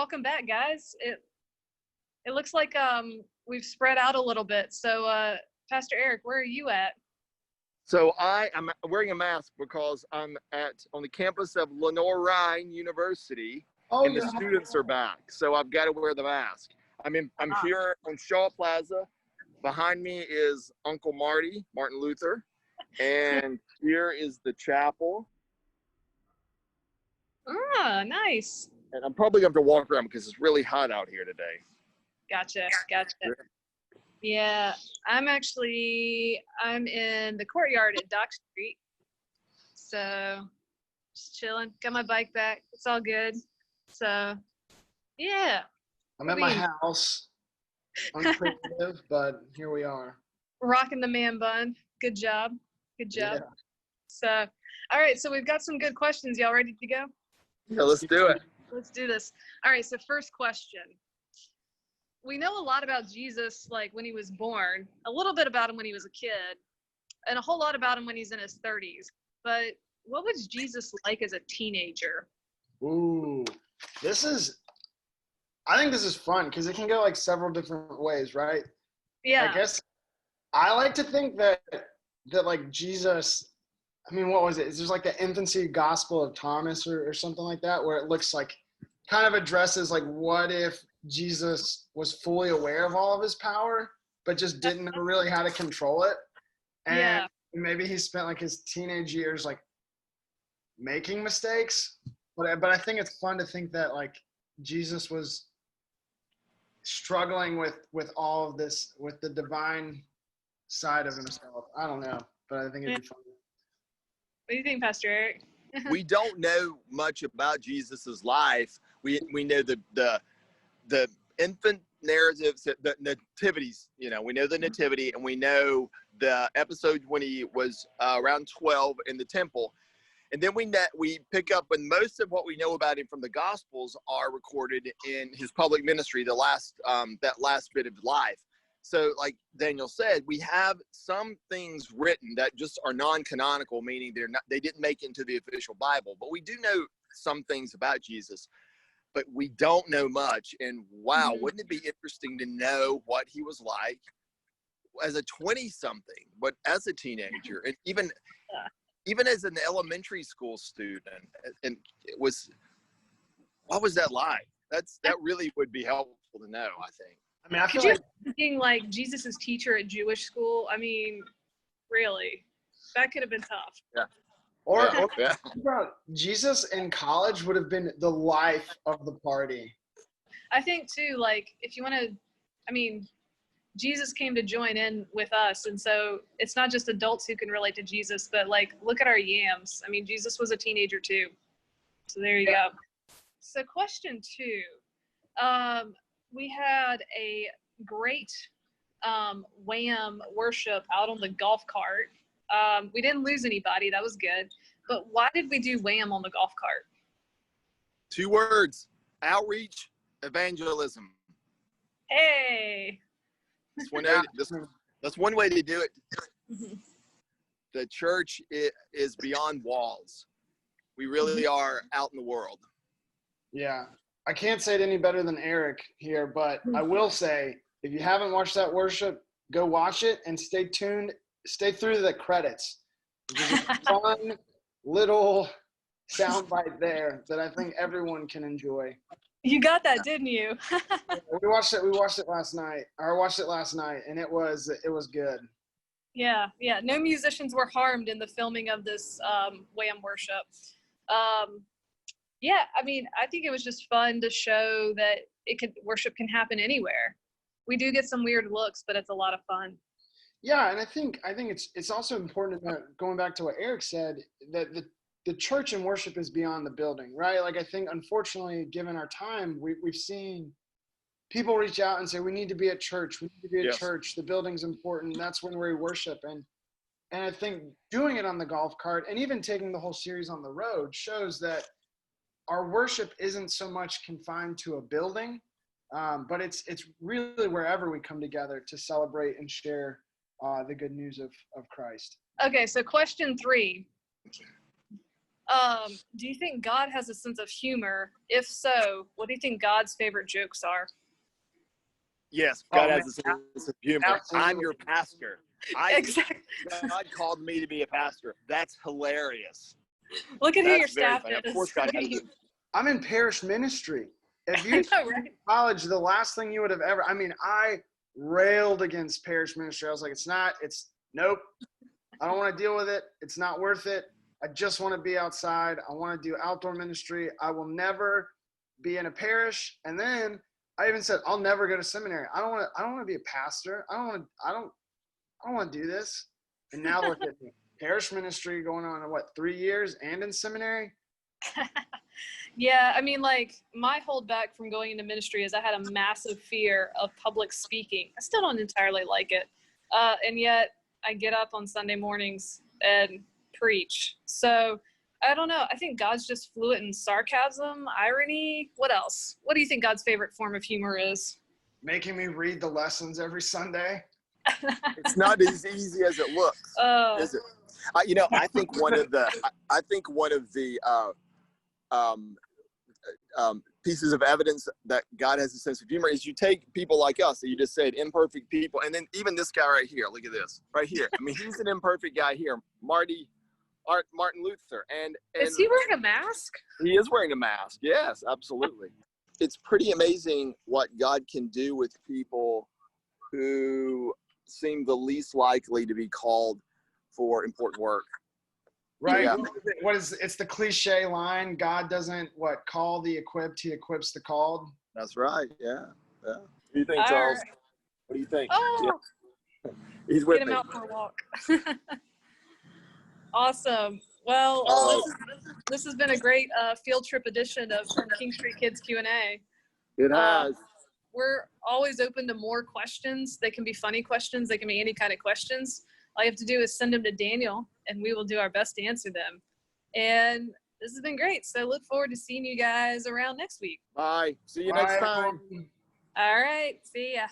welcome back, guys. It looks like we've spread out a little bit. So, Pastor Eric, where are you at? So I'm wearing a mask because I'm on the campus of Lenoir-Rhyne University, and the students are back. So I've got to wear the mask. I'm here on Shaw Plaza. Behind me is Uncle Martin Luther, and here is the chapel. Ah, nice. And I'm probably going to have to walk around because it's really hot out here today. Gotcha. Yeah, I'm in the courtyard at Dock Street. So just chilling. Got my bike back. It's all good. So yeah. I'm at my house. Uncreative, but here we are. Rocking the man bun. Good job. Yeah. So all right, so we've got some good questions. Y'all ready to go? Yeah, let's do it. Let's do this. All right, so first question. We know a lot about Jesus, like when he was born, a little bit about him when he was a kid, and a whole lot about him when he's in his 30s. But what was Jesus like as a teenager? Ooh, I think this is fun because it can go like several different ways, right? Yeah. I guess I like to think that like Jesus, I mean, what was it? It's just like the infancy gospel of Thomas or something like that, where it looks like kind of addresses like what if Jesus was fully aware of all of his power, but just didn't know really how to control it. And maybe he spent like his teenage years like making mistakes. But I think it's fun to think that like Jesus was struggling with all of this, with the divine side of himself. I don't know, but I think it'd be fun. What do you think, Pastor Eric? We don't know much about Jesus's life. We know the infant narratives, the nativities, we know the nativity, and we know the episode when he was around 12 in the temple. And then we pick up, and most of what we know about him from the Gospels are recorded in his public ministry, that last bit of life. So like Daniel said, we have some things written that just are non-canonical, meaning they didn't make it into the official Bible, but we do know some things about Jesus. But we don't know much. And wow, wouldn't it be interesting to know what he was like as a 20-something, but as a teenager, and even as an elementary school student, and what was that like? That really would be helpful to know, I think. I mean, I feel like being like Jesus's teacher at Jewish school. I mean, really, that could have been tough. Yeah. Or bro, Jesus in college would have been the life of the party. I think too, like if you want to, I mean, Jesus came to join in with us, and so it's not just adults who can relate to Jesus, but like look at our yams. I mean, Jesus was a teenager too. So there you go. So question 2. We had a great Wham worship out on the golf cart. We didn't lose anybody. That was good. But why did we do Wham on the golf cart? 2 words: outreach, evangelism. Hey. That's one way to do it. The church is beyond walls. We really are out in the world. Yeah. I can't say it any better than Eric here, but I will say, if you haven't watched that worship, go watch it and stay tuned. Stay through the credits. There's a fun little soundbite there that I think everyone can enjoy. You got that, didn't you? We watched it last night, and it was good. Yeah. No musicians were harmed in the filming of this Wham worship. Yeah, I mean, I think it was just fun to show that worship can happen anywhere. We do get some weird looks, but it's a lot of fun. Yeah, and I think it's also important to note, going back to what Eric said, that the church and worship is beyond the building, right? Like I think, unfortunately, given our time, we've seen people reach out and say, we need to be at church. We need to be at church. The building's important. That's when we worship. And I think doing it on the golf cart and even taking the whole series on the road shows that our worship isn't so much confined to a building, but it's really wherever we come together to celebrate and share the good news of Christ. Okay, so question 3. Do you think God has a sense of humor? If so, what do you think God's favorite jokes are? Yes, Oh, God man, has a sense of humor. absolutely. I'm your pastor. Exactly. God called me to be a pastor. That's hilarious. Look at who your That's very staff funny. Of is. course, God has. I'm in parish ministry. If I you know, right? college, the last thing you would have ever, I mean, I railed against parish ministry. I was like, nope. I don't want to deal with it. It's not worth it. I just want to be outside. I want to do outdoor ministry. I will never be in a parish. And then I even said, I'll never go to seminary. I don't want to be a pastor. I don't want to do this. And now look at me. Parish ministry going on in 3 years and in seminary? Yeah, I mean, like, my holdback from going into ministry is I had a massive fear of public speaking. I still don't entirely like it. And yet I get up on Sunday mornings and preach. So I don't know. I think God's just fluent in sarcasm, irony. What else? What do you think God's favorite form of humor is? Making me read the lessons every Sunday. It's not as easy as it looks, is it? I think one of the pieces of evidence that God has a sense of humor is you take people like us, that you just said, imperfect people, and then even this guy right here. Look at this right here. I mean, he's an imperfect guy here, Martin Luther, and Is he wearing a mask? he is wearing a mask. Yes, absolutely. It's pretty amazing what God can do with people who seem the least likely to be called for important work. Right. Yeah. It's the cliche line, God doesn't call the equipped, he equips the called. That's right. Yeah. What do you think, All Charles? right. What do you think? Oh, Yeah. He's with get him me. out for a walk. Awesome. Well, this has been a great field trip edition of King Street Kids Q&A. It has. We're always open to more questions. They can be funny questions. They can be any kind of questions. All you have to do is send them to Daniel, and we will do our best to answer them. And this has been great. So look forward to seeing you guys around next week. Bye. See you next time. Everyone. All right. See ya.